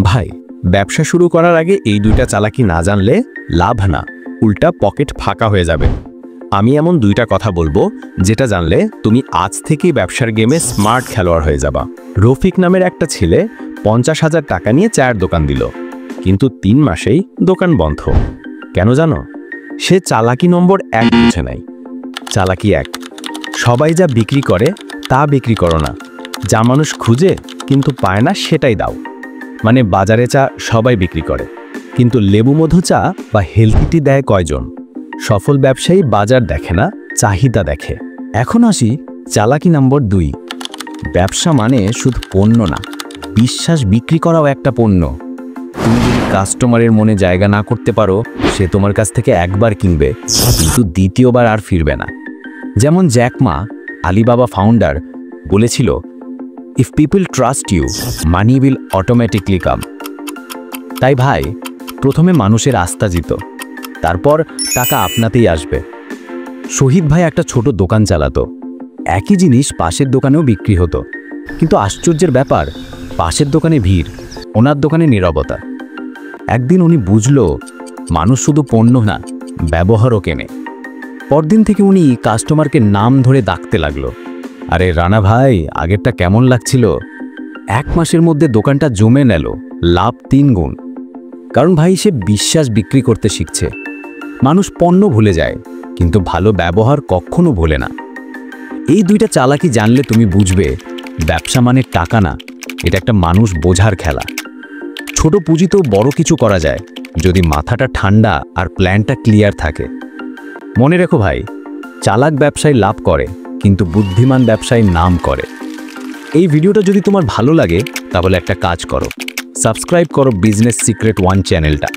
ভাই, ব্যবসা শুরু করার আগে এই দুইটা চালাকি না জানলে লাভ না, উল্টা পকেট ফাঁকা হয়ে যাবে। আমি এমন দুইটা কথা বলবো যেটা জানলে তুমি আজ থেকেই ব্যবসার গেমে স্মার্ট খেলোয়াড় হয়ে যাবা। রফিক নামের একটা ছেলে 50,000 টাকা নিয়ে চায়ের দোকান দিল, কিন্তু 3 মাসেই দোকান বন্ধ। কেন জানো? সে চালাকি নম্বর 1 বুঝে নাই। চালাকি 1, সবাই যা বিক্রি করে তা বিক্রি করো না, যা মানুষ খুঁজে কিন্তু পায় না সেটাই দাও। মানে বাজারে চা সবাই বিক্রি করে, কিন্তু লেবু মধু চা বা হেলথি টি দেয় কয়জন? সফল ব্যবসায়ী বাজার দেখে না, চাহিদা দেখে। এখন আসি চালাকি নম্বর 2। ব্যবসা মানে শুধু পণ্য না, বিশ্বাস বিক্রি করাও একটা পণ্য। তুমি যদি কাস্টমারের মনে জায়গা না করতে পারো, সে তোমার কাছ থেকে একবার কিনবে কিন্তু দ্বিতীয়বার আর ফিরবে না। যেমন জ্যাক মা, আলিবাবা ফাউন্ডার, বলেছিল, if people trust you, money will automatically come. তাই ভাই, প্রথমে মানুষের আস্থা জিতো, তারপর টাকা আপনাতেই আসবে। শহীদ ভাই একটা ছোট দোকান চালাতো, একই জিনিস পাশের দোকানেও বিক্রি হতো, কিন্তু আশ্চর্যের ব্যাপার, পাশের দোকানে ভিড়, ওনার দোকানে নীরবতা। একদিন উনি বুঝলো, মানুষ শুধু পণ্য না, ব্যবহারও কেনে। পরদিন থেকে উনি কাস্টমারকে নাম ধরে ডাকতে লাগলো, আরে রানা ভাই, আগেরটা কেমন লাগছিল? 1 মাসের মধ্যে দোকানটা জমে নিল, লাভ 3 গুণ। কারণ ভাই, সে বিশ্বাস বিক্রি করতে শিখছে। মানুষ পণ্য ভুলে যায়, কিন্তু ভালো ব্যবহার কখনো ভোলে না। এই দুইটা চালাকি জানলে তুমি বুঝবে, ব্যবসা মানে টাকা না, এটা একটা মানুষ বোঝার খেলা। ছোট পুঁজিতেও বড় কিছু করা যায়, যদি মাথাটা ঠান্ডা আর প্ল্যানটা ক্লিয়ার থাকে। মনে রেখো ভাই, চালাক ব্যবসায় লাভ করে, কিন্তু বুদ্ধিমান ব্যবসায় নাম করে। এই ভিডিওটা যদি তোমার ভালো লাগে, তাহলে একটা কাজ করো, সাবস্ক্রাইব করো বিজনেস সিক্রেট 1 চ্যানেলটা।